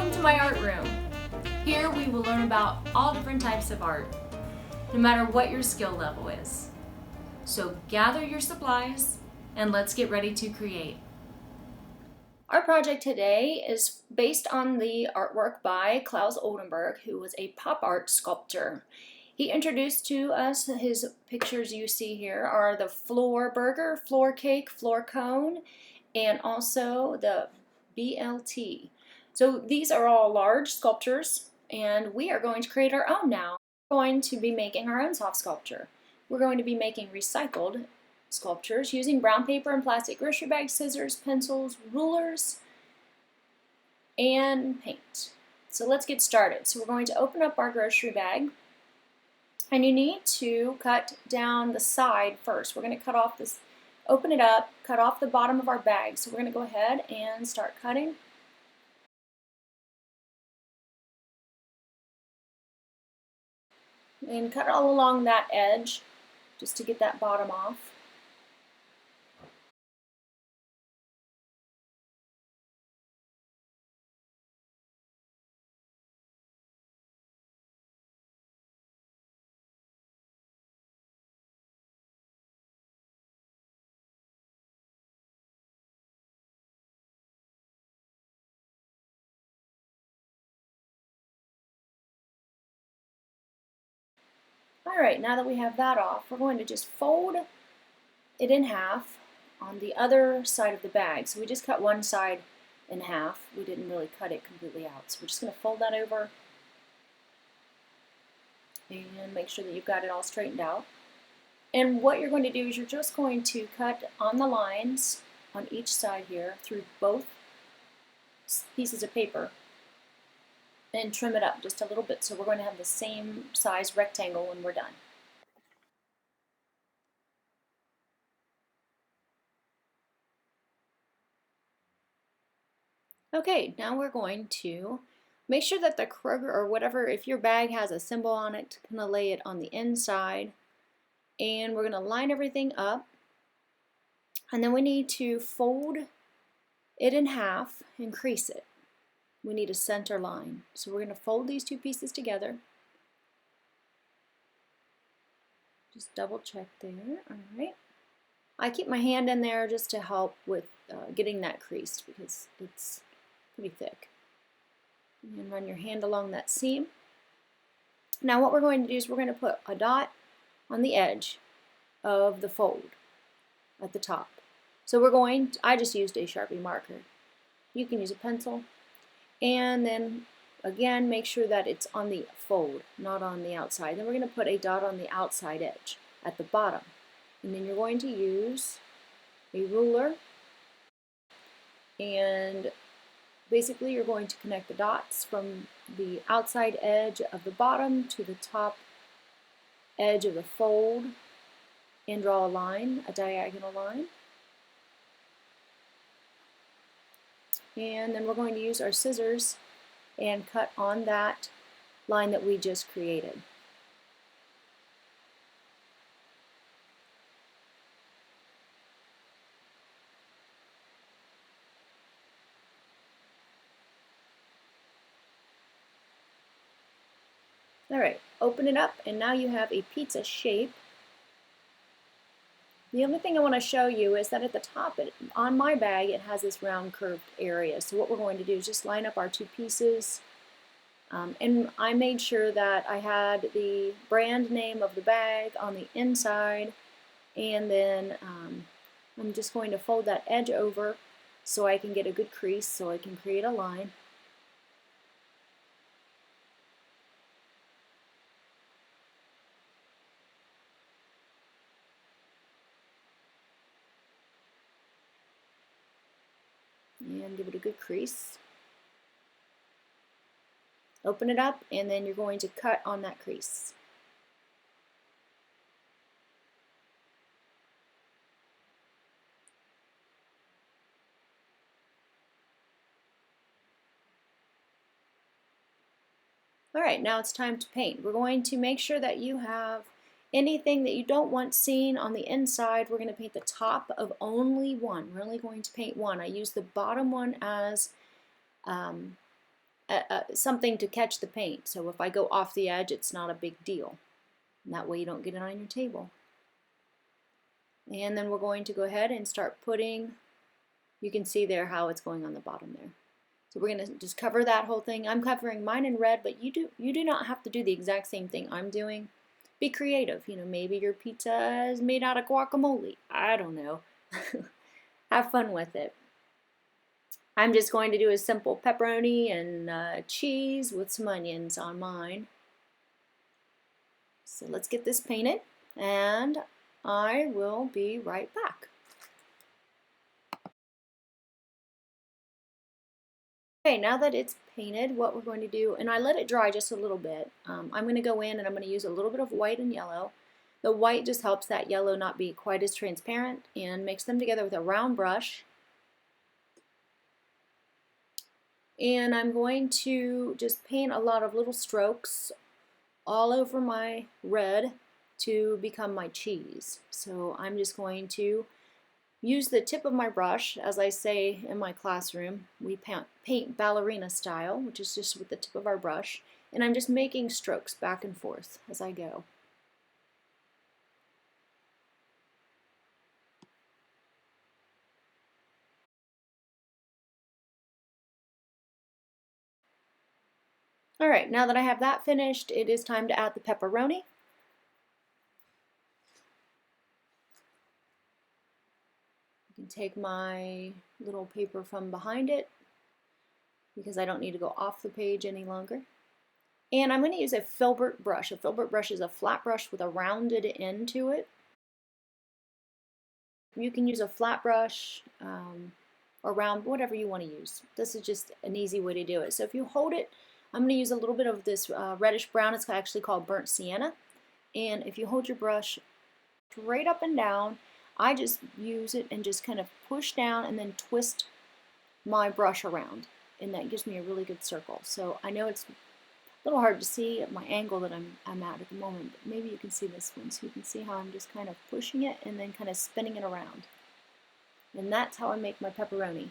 Welcome to my art room. Here we will learn about all different types of art, no matter what your skill level is. So gather your supplies and let's get ready to create. Our project today is based on the artwork by Claes Oldenburg, who was a pop art sculptor. He introduced to us, his pictures you see here are the floor burger, floor cake, floor cone, and also the BLT. So these are all large sculptures, and we are going to create our own now. We're going to be making our own soft sculpture. We're going to be making recycled sculptures using brown paper and plastic grocery bags, scissors, pencils, rulers, and paint. So let's get started. So we're going to open up our grocery bag, and you need to cut down the side first. We're going to cut off this, open it up, cut off the bottom of our bag. So we're going to go ahead and start cutting. And cut all along that edge just to get that bottom off. Alright, now that we have that off, we're going to just fold it in half on the other side of the bag. So we just cut one side in half. We didn't really cut it completely out. So we're just going to fold that over and make sure that you've got it all straightened out. And what you're going to do is you're just going to cut on the lines on each side here through both pieces of paper and trim it up just a little bit so we're going to have the same size rectangle when we're done. Okay, now we're going to make sure that the Kroger or whatever, if your bag has a symbol on it, kind of lay it on the inside. And we're going to line everything up. And then we need to fold it in half and crease it. We need a center line. So we're going to fold these two pieces together. Just double check there. All right. I keep my hand in there just to help with getting that creased because it's pretty thick. And run your hand along that seam. Now what we're going to do is we're going to put a dot on the edge of the fold at the top. So we're going to, I just used a Sharpie marker. You can use a pencil. And then again, make sure that it's on the fold, not on the outside. Then we're going to put a dot on the outside edge at the bottom. And then you're going to use a ruler, and basically you're going to connect the dots from the outside edge of the bottom to the top edge of the fold and draw a line, a diagonal line. And then we're going to use our scissors and cut on that line that we just created. Alright, open it up and now you have a pizza shape. The only thing I want to show you is that at the top, on my bag, it has this round curved area. So what we're going to do is just line up our two pieces. And I made sure that I had the brand name of the bag on the inside. And then I'm just going to fold that edge over so I can get a good crease so I can create a line. And give it a good crease. Open it up and then you're going to cut on that crease. Alright, now it's time to paint. We're going to make sure that you have anything that you don't want seen on the inside. We're going to paint the top of only one. We're only going to paint one. I use the bottom one as something to catch the paint. So if I go off the edge, it's not a big deal. And that way you don't get it on your table. And then we're going to go ahead and start putting, you can see there how it's going on the bottom there. So we're going to just cover that whole thing. I'm covering mine in red, but you do not have to do the exact same thing I'm doing. Be creative. You know, maybe your pizza is made out of guacamole. I don't know. Have fun with it. I'm just going to do a simple pepperoni and cheese with some onions on mine. So let's get this painted, and I will be right back. Okay, now that it's painted, what we're going to do, and I let it dry just a little bit, I'm going to go in and I'm going to use a little bit of white and yellow. The white just helps that yellow not be quite as transparent, and mix them together with a round brush. And I'm going to just paint a lot of little strokes all over my red to become my cheese. So I'm just going to use the tip of my brush. As I say in my classroom, we paint ballerina style, which is just with the tip of our brush, and I'm just making strokes back and forth as I go. Alright, now that I have that finished, it is time to add the pepperoni. I can take my little paper from behind it because I don't need to go off the page any longer. And I'm going to use a filbert brush. A filbert brush is a flat brush with a rounded end to it. You can use a flat brush or round, whatever you want to use. This is just an easy way to do it. So if you hold it, I'm going to use a little bit of this reddish brown. It's actually called burnt sienna. And if you hold your brush straight up and down, I just use it and just kind of push down and then twist my brush around. And that gives me a really good circle. So I know it's a little hard to see at my angle that I'm at the moment, but maybe you can see this one. So you can see how I'm just kind of pushing it and then kind of spinning it around. And that's how I make my pepperoni.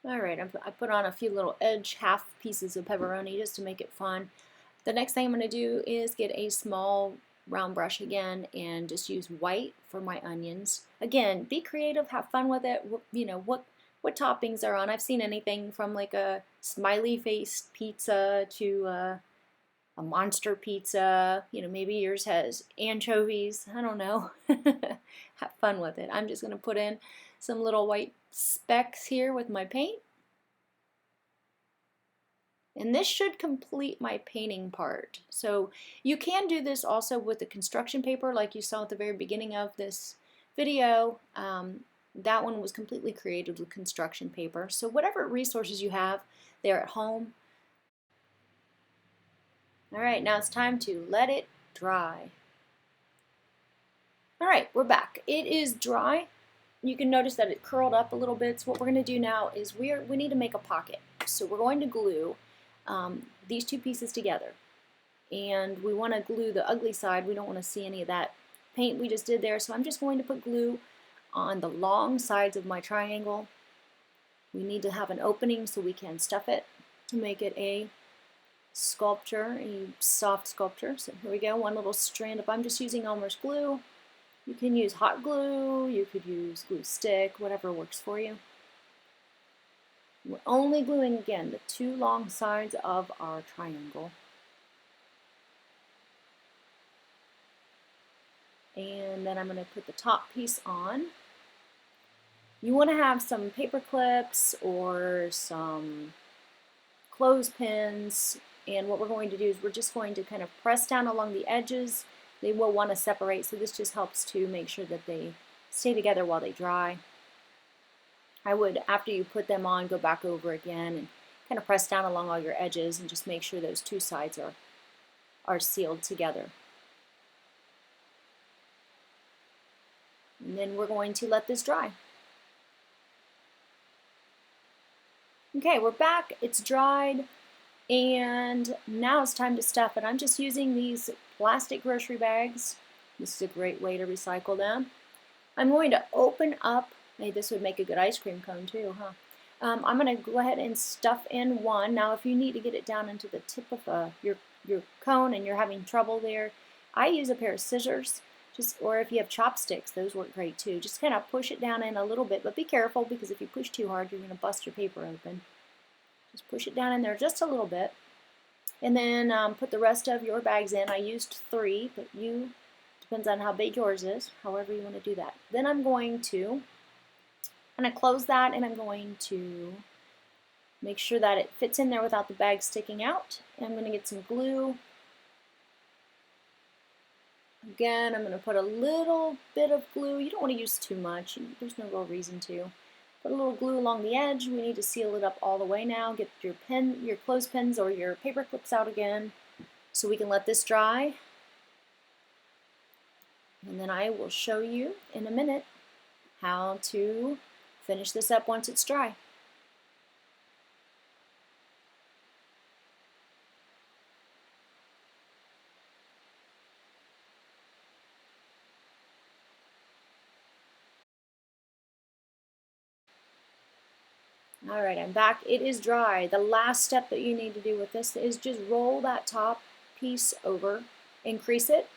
Alright, I put on a few little edge half pieces of pepperoni just to make it fun. The next thing I'm going to do is get a small round brush again and just use white for my onions. Again, be creative, have fun with it. You know, what toppings are on. I've seen anything from like a smiley faced pizza to a monster pizza. You know, maybe yours has anchovies. I don't know. Have fun with it. I'm just going to put in some little white specks here with my paint. And this should complete my painting part. So you can do this also with the construction paper like you saw at the very beginning of this video. That one was completely created with construction paper. So whatever resources you have there at home. Alright, now it's time to let it dry. Alright, we're back. It is dry. You can notice that it curled up a little bit. So what we're going to do now is we need to make a pocket. So we're going to glue these two pieces together. And we want to glue the ugly side. We don't want to see any of that paint we just did there. So I'm just going to put glue on the long sides of my triangle. We need to have an opening so we can stuff it to make it a sculpture, a soft sculpture. So here we go, one little strand of, I'm just using Elmer's glue. You can use hot glue, you could use glue stick, whatever works for you. We're only gluing, again, the two long sides of our triangle. And then I'm going to put the top piece on. You want to have some paper clips or some clothespins, and what we're going to do is we're just going to kind of press down along the edges. They will want to separate, so this just helps to make sure that they stay together while they dry. I would, after you put them on, go back over again and kind of press down along all your edges and just make sure those two sides are sealed together. And then we're going to let this dry. Okay, we're back. It's dried. And now it's time to stuff it. I'm just using these plastic grocery bags. This is a great way to recycle them. I'm going to open up, hey, this would make a good ice cream cone too, huh? I'm going to go ahead and stuff in one. Now if you need to get it down into the tip of your cone and you're having trouble there, I use a pair of scissors, or if you have chopsticks, those work great too. Just kind of push it down in a little bit, but be careful because if you push too hard, you're going to bust your paper open. Just push it down in there just a little bit. And then put the rest of your bags in. I used 3, but depends on how big yours is, however you want to do that. Then I'm going to close that, and I'm going to make sure that it fits in there without the bag sticking out. And I'm going to get some glue. Again, I'm going to put a little bit of glue. You don't want to use too much. There's no real reason to. Put a little glue along the edge. We need to seal it up all the way now. Get your clothespins or your paper clips out again so we can let this dry. And then I will show you in a minute how to finish this up once it's dry. Alright, I'm back. It is dry. The last step that you need to do with this is just roll that top piece over, increase it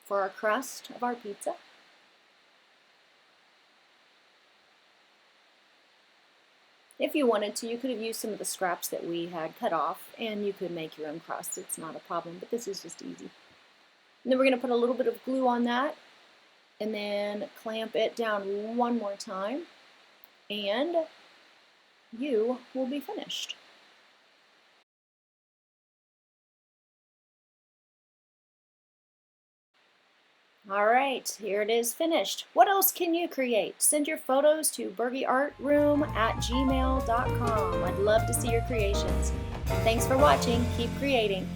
for our crust of our pizza. If you wanted to, you could have used some of the scraps that we had cut off, and you could make your own crust. It's not a problem, but this is just easy. And then we're going to put a little bit of glue on that, and then clamp it down one more time, and you will be finished. Alright, here it is finished. What else can you create? Send your photos to bergieartroom@gmail.com. I'd love to see your creations. Thanks for watching. Keep creating.